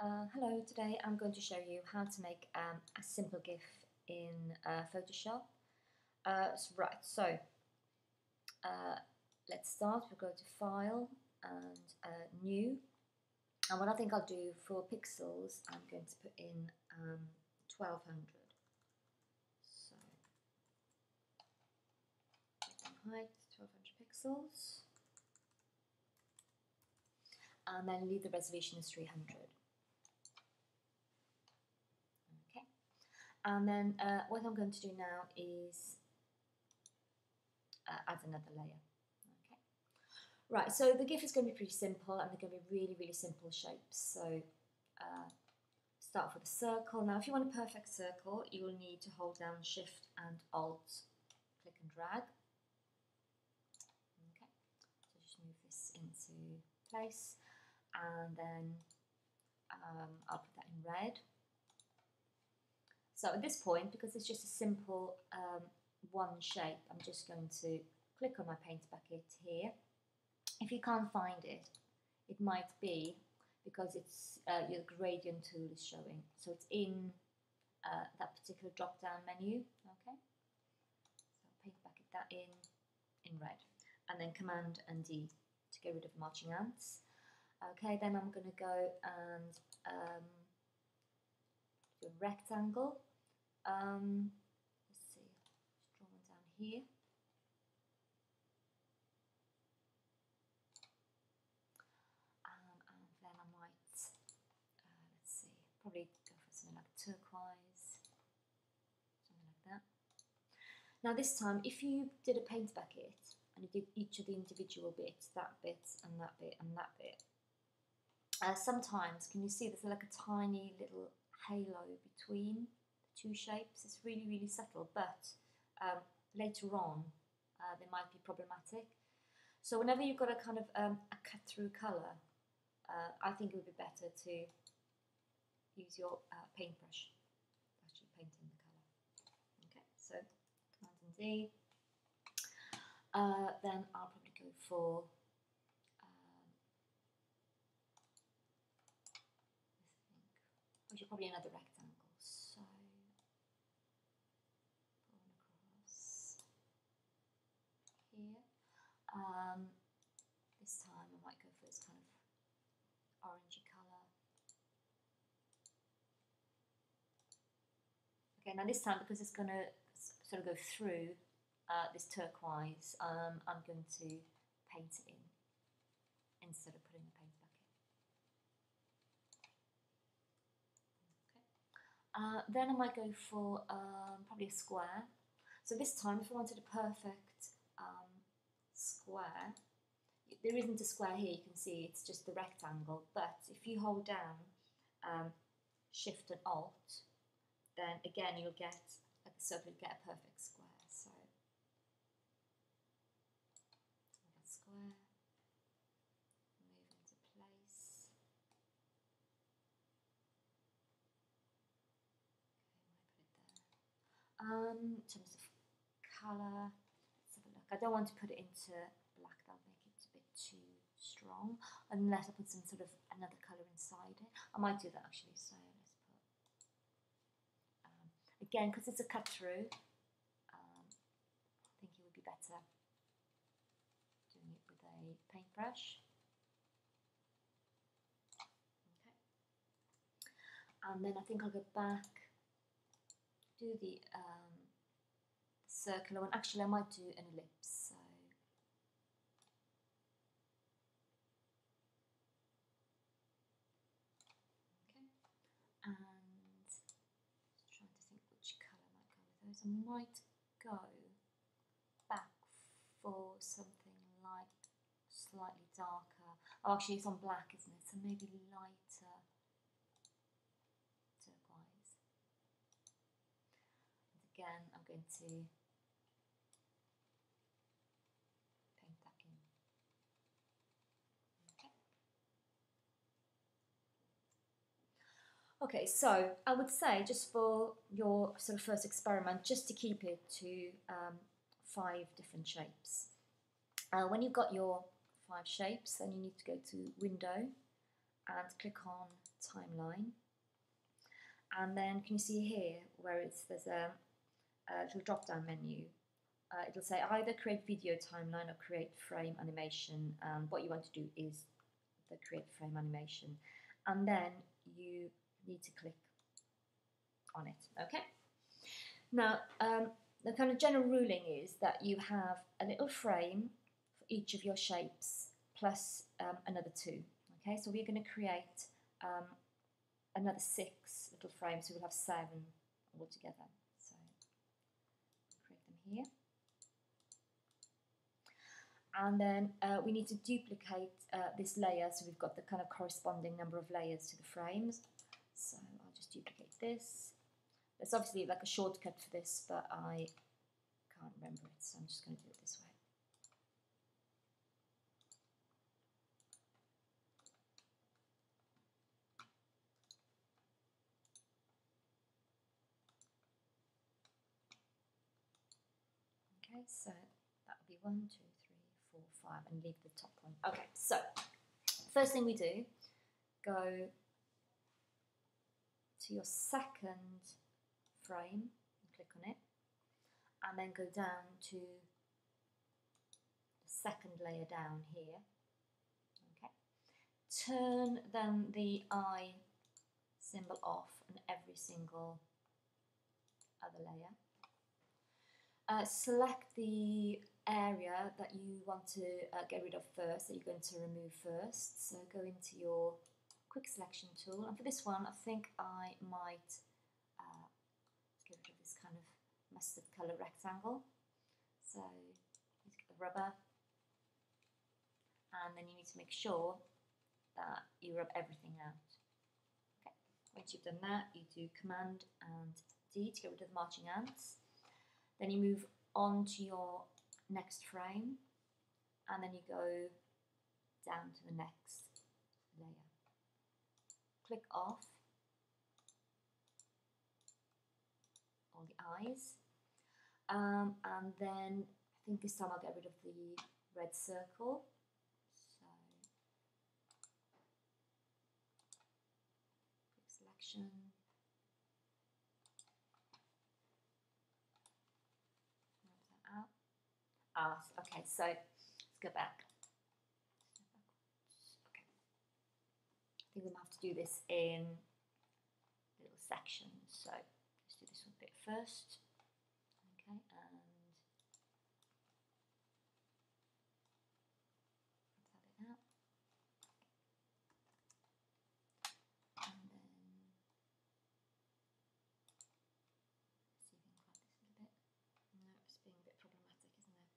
Hello, today I'm going to show you how to make a simple GIF in Photoshop. Uh, let's start. We'll go to File and New. And what I think I'll do for pixels, I'm going to put in 1200. So, height 1200 pixels. And then leave the resolution as 300. And then what I'm going to do now is add another layer. Okay. Right, so the GIF is going to be pretty simple and they're going to be really, really simple shapes. So start off with a circle. Now if you want a perfect circle, you will need to hold down Shift and Alt, click and drag. Okay, so just move this into place and then I'll put that in red. So at this point, because it's just a simple one shape, I'm just going to click on my paint bucket here. If you can't find it, it might be because it's your gradient tool is showing. So it's in that particular drop-down menu. Okay. So paint bucket that in red, and then Command and D to get rid of marching ants. Okay. Then I'm going to go and do a rectangle. Let's see, just draw one down here. And then I might, let's see, probably go for something like turquoise, something like that. Now this time, if you did a paint bucket and you did each of the individual bits, that bit and that bit and that bit, sometimes, can you see there's like a tiny little halo between two shapes? It's really, really subtle, but later on they might be problematic. So whenever you've got a kind of a cut-through colour, I think it would be better to use your paintbrush, actually painting the colour. Okay, so Command and D. Then I'll probably go for probably another rectangle. So going across here. This time I might go for this kind of orangey colour. Okay, now this time, because it's going to sort of go through this turquoise, I'm going to paint it in instead of putting the paint bucket. Okay. Then I might go for probably a square. So this time, if I wanted a perfect square, there isn't a square here, you can see it's just the rectangle, but if you hold down Shift and Alt, then again you'll get a perfect square. So that square, move into place. Okay, I might put it there. In terms of colour, let's have a look. I don't want to put it into black, that'll make it a bit too strong, unless I put some sort of another colour inside it. I might do that actually, so let's put, again, because it's a cut through, I think it would be better doing it with a paintbrush. Okay. And then I think I'll go back, do the circular one. Actually, I might do an ellipse. So okay, and just trying to think which colour might go with those. I might go back for something like slightly darker. Oh, actually, it's on black, isn't it? So maybe lighter turquoise. And again, I'm going to Okay, so I would say just for your sort of first experiment, just to keep it to 5 different shapes. When you've got your 5 shapes, then you need to go to Window and click on timeline. And then can you see here where there's a little drop down menu. It'll say either create video timeline or create frame animation, and what you want to do is the create frame animation, and then you need to click on it. Okay, now the kind of general ruling is that you have a little frame for each of your shapes plus another 2. Okay, so we're going to create another 6 little frames, so we'll have 7 altogether. So create them here. And then we need to duplicate this layer, so we've got the kind of corresponding number of layers to the frames. So I'll just duplicate this. There's obviously like a shortcut for this, but I can't remember it, so I'm just going to do it this way. Okay, so that would be 1, 2, 3, 4, 5, and leave the top one. Okay, so first thing we do, go to your second frame and click on it, and then go down to the second layer down here. Okay, turn then the eye symbol off on every single other layer. Select the area that you want to get rid of first, that you're going to remove first. So go into your quick selection tool, and for this one I think I might get rid of this kind of mustard colour rectangle. So you get the rubber, and then you need to make sure that you rub everything out. Okay. Once you've done that, you do Command and D to get rid of the marching ants. Then you move on to your next frame, and then you go down to the next layer. Click off all the eyes, and then I think this time I'll get rid of the red circle. So quick selection. Okay, so let's go back. Okay, I think we'll have to do this in little sections. So let's do this one bit first. Okay, and that bit out, and then see if we can crop this a little bit. No, it's being a bit problematic, isn't it?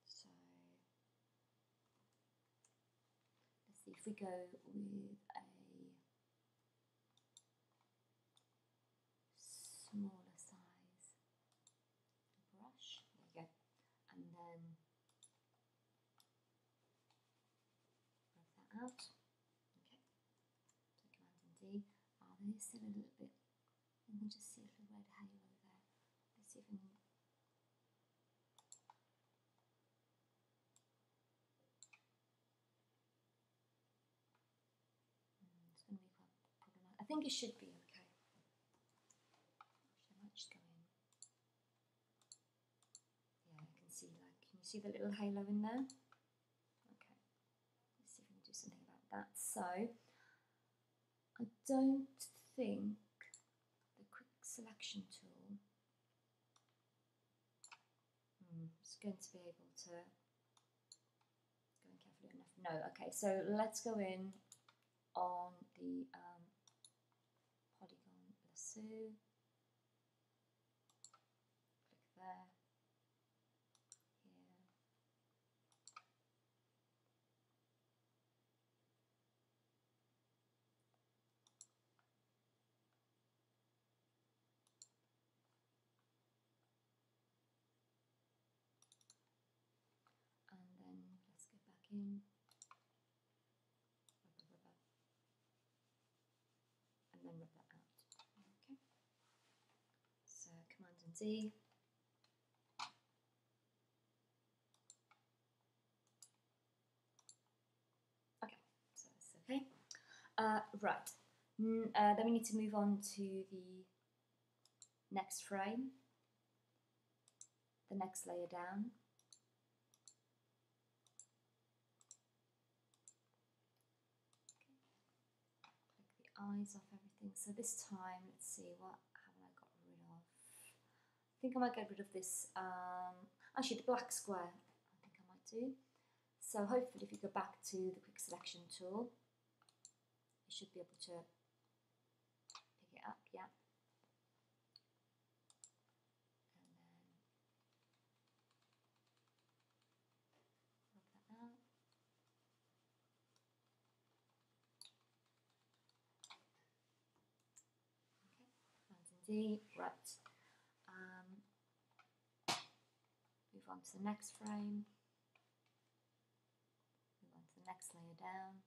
So let's see if we go with a smaller size brush. There you go. And then rub that out. Okay. So Command and D. There's still a little bit. You can just see a little red halo there. Let's see if we can. It's going to be quite problematic. I think it should be okay. Actually, I might just go in. Yeah, I can see, like, can you see the little halo in there? Okay, let's see if we can do something about that. So, I don't think the quick selection tool is going to be able to go in carefully enough. No, okay, so let's go in on the polygon lasso, click there, here, and then let's go back in, rubber, and then rub that out. Okay, so Command and D. Okay, so that's okay. Right. Then we need to move on to the next frame, the next layer down. Click the eyes off everything. So this time, let's see, what have I got rid of? I think I might get rid of this, actually the black square, I think I might do. So hopefully if you go back to the quick selection tool, you should be able to pick it up, yeah. And then rub that out. Okay, Command and D, right. Move on to the next frame. Move on to the next layer down.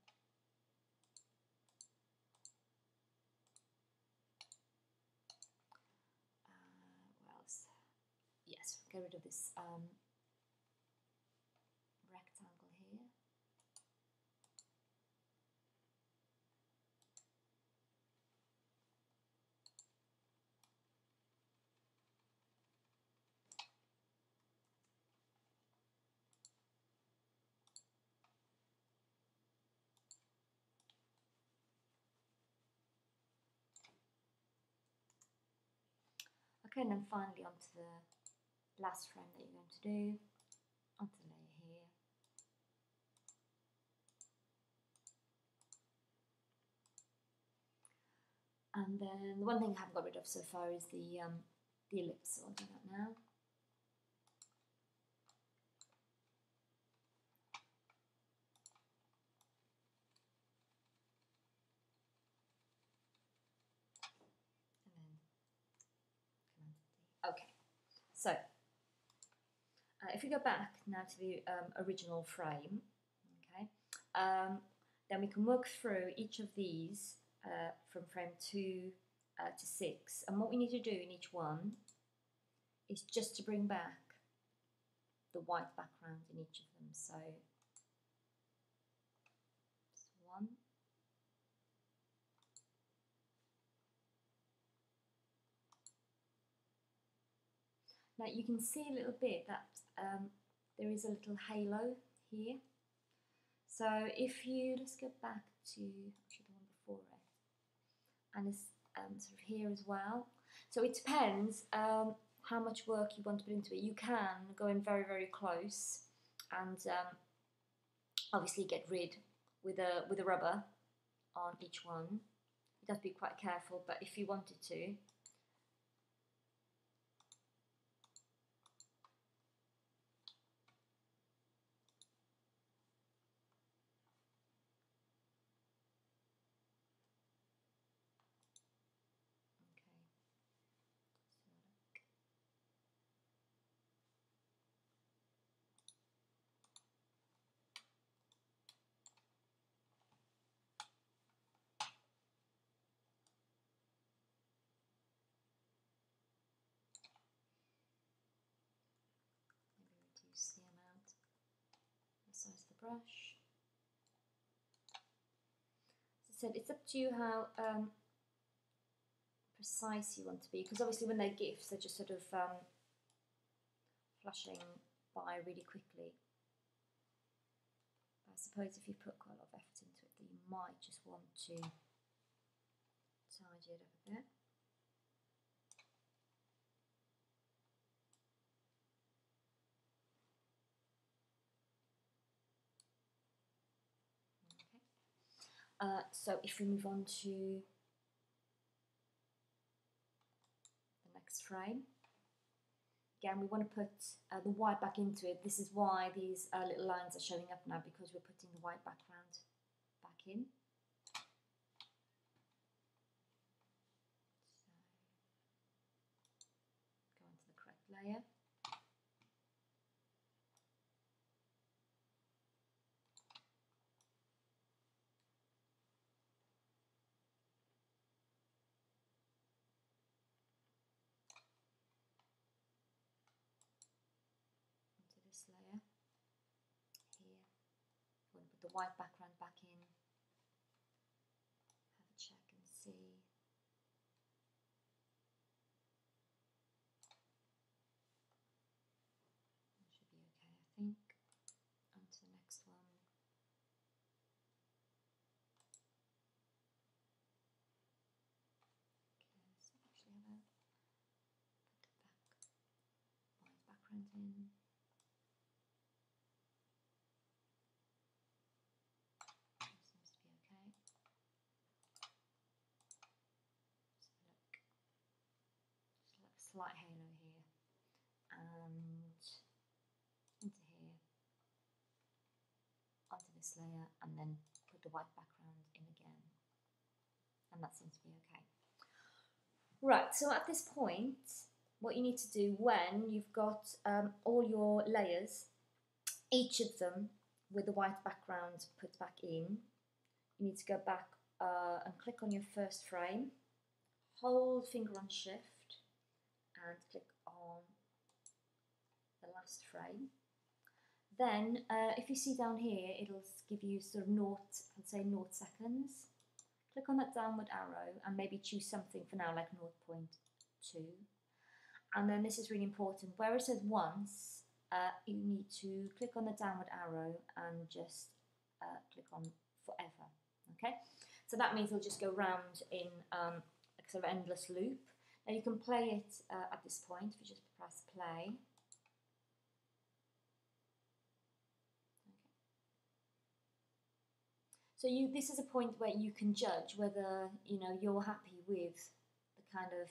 What else? Yes, get rid of this rectangle here. Okay, and then finally onto the last frame that you're going to do, onto the layer here. And then the one thing I haven't got rid of so far is the ellipse, so I'll do that now. And then okay, so if we go back now to the original frame, okay, then we can work through each of these from frame 2 to 6, and what we need to do in each one is just to bring back the white background in each of them. So just one, now you can see a little bit that there is a little halo here. So if you, let's go back to actually the one before it, and it's sort of here as well. So it depends how much work you want to put into it. You can go in very, very close and obviously get rid with a rubber on each one. You have to be quite careful, but if you wanted to, reduce the amount, the size of the brush. As I said, it's up to you how precise you want to be, because obviously when they're GIFs, they're just sort of flashing by really quickly. But I suppose if you put quite a lot of effort into it, you might just want to tidy it up a bit. So if we move on to the next frame, again we want to put the white back into it. This is why these little lines are showing up now, because we're putting the white background back in. So go onto the correct layer. This layer here, you want to put the white background back in, in. Seems to be okay. Just like a slight halo here, and into here, onto this layer, and then put the white background in again, and that seems to be okay. Right, so at this point, what you need to do when you've got all your layers, each of them with the white background put back in, you need to go back and click on your first frame, hold finger on shift and click on the last frame. Then if you see down here, it'll give you sort of naught, I'd say 0 seconds. Click on that downward arrow and maybe choose something for now like 0.2. And then this is really important, where it says once, you need to click on the downward arrow and just click on forever, okay? So that means it'll just go round in a sort of endless loop. Now you can play it at this point if you just press play. So this is a point where you can judge whether you're happy with the kind of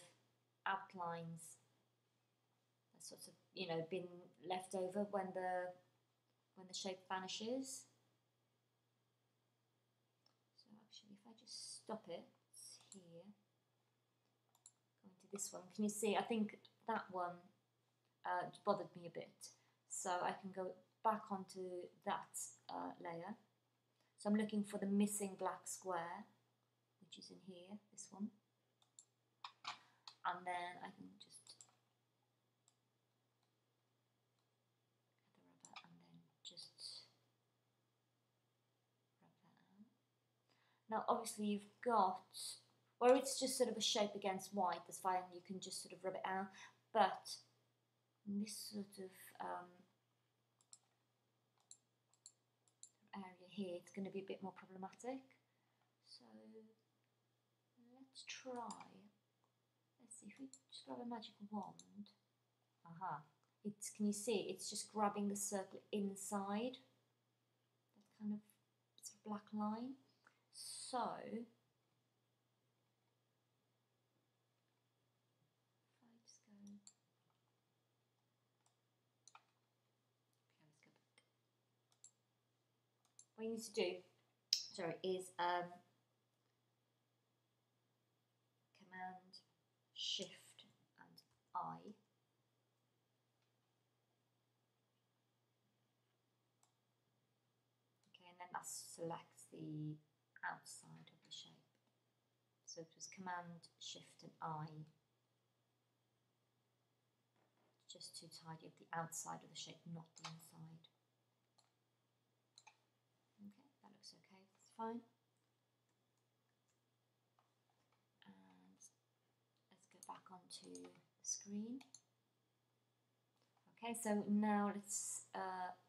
outlines that sort of been left over when the shape vanishes. So actually, if I just stop it here, go into this one, can you see? I think that one bothered me a bit, so I can go back onto that layer. So I'm looking for the missing black square, which is in here, this one. And then I can just get the rubber and then just rub that out. Now obviously you've got, where it's just sort of a shape against white, that's fine, you can just sort of rub it out. But in this sort of area here, it's going to be a bit more problematic. So let's try, let's see if we just grab a magic wand. Aha, can you see, it's just grabbing the circle inside that kind of, it's a black line. So if I just go, okay, let's go back. What you need to do, sorry, is Command Shift and I. Okay, and then that selects the outside of the shape. So it was Command Shift and I, just to tidy up the outside of the shape, not the inside. Okay, that looks okay, that's fine. And let's go back onto the screen. Okay, so now let's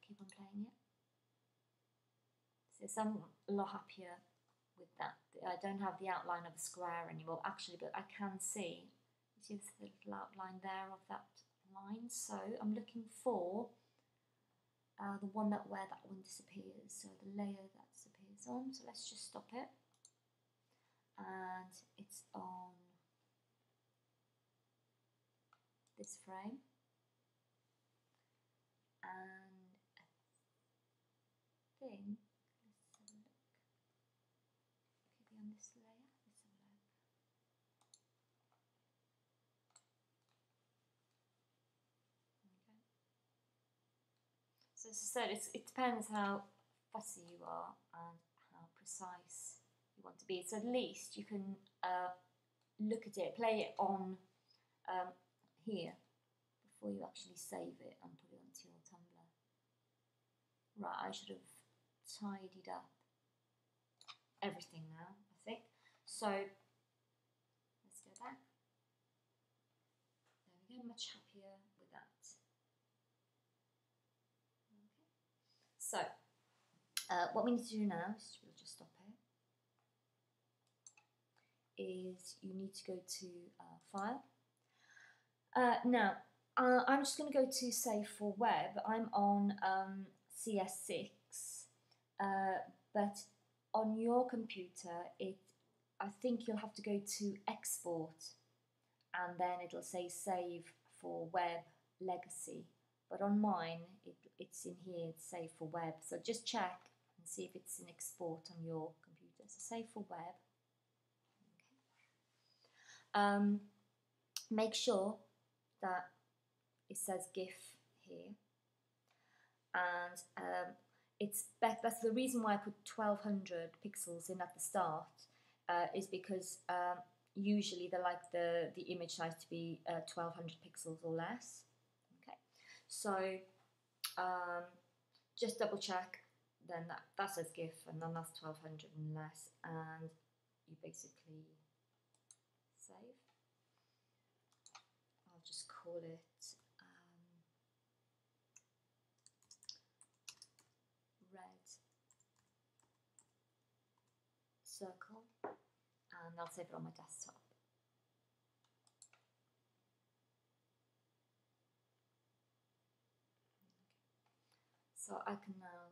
keep on playing it. So I'm a lot happier with that. I don't have the outline of the square anymore, actually, but I can see, you see this little outline there of that line. So I'm looking for the one where that one disappears, so the layer that disappears on. So let's just stop it, and it's on this frame, and I think, let's have a look, could be on this layer, let's have a look. Okay. So as I said, it depends how fussy you are and how precise you want to be. So at least you can look at it, play it on here before you actually save it and put it onto your Tumblr. Right, I should have tidied up everything now, I think. So let's go back. There we go, much happier with that. Okay. So what we need to do now is we'll just stop here. Is you need to go to File. Now I'm just going to go to Save for Web. I'm on CS6, but on your computer, I think you'll have to go to Export, and then it'll say Save for Web Legacy. But on mine, it's in here, it's Save for Web. So just check and see if it's in Export on your computer. So Save for Web. Okay. Make sure that it says GIF here, and that's the reason why I put 1200 pixels in at the start, is because usually they like the image size to be 1200 pixels or less. Okay, so just double check, then that says GIF, and then that's 1200 and less, and you basically save. I'll just call it red circle, and I'll save it on my desktop. So I can now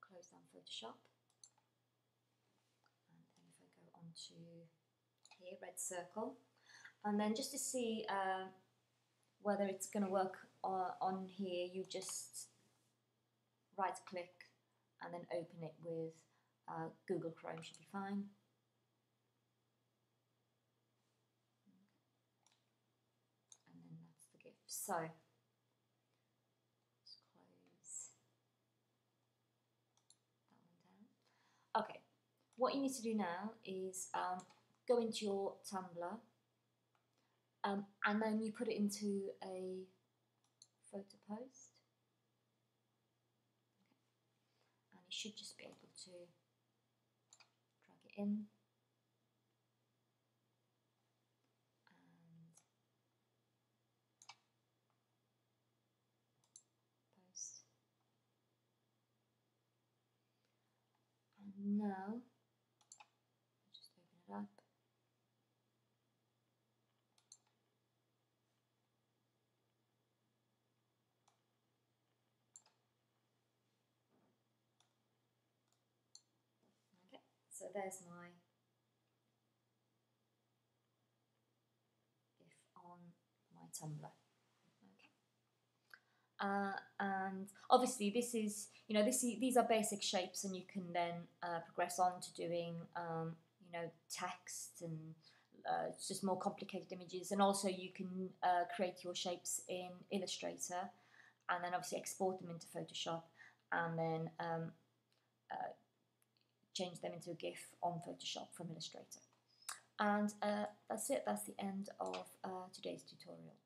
close down Photoshop, and then if I go on to here, red circle, and then just to see whether it's going to work on here, you just right click and then open it with Google Chrome, should be fine. And then that's the GIF. So let's close that one down. Okay, what you need to do now is go into your Tumblr, and then you put it into a photo post. And you should just be able to drag it in and post. And now just open it up. Okay, so there's my GIF on my Tumblr. And obviously this is, these are basic shapes, and you can then progress on to doing, text and just more complicated images, and also you can create your shapes in Illustrator, and then obviously export them into Photoshop, and then change them into a GIF on Photoshop from Illustrator. And that's it, that's the end of today's tutorial.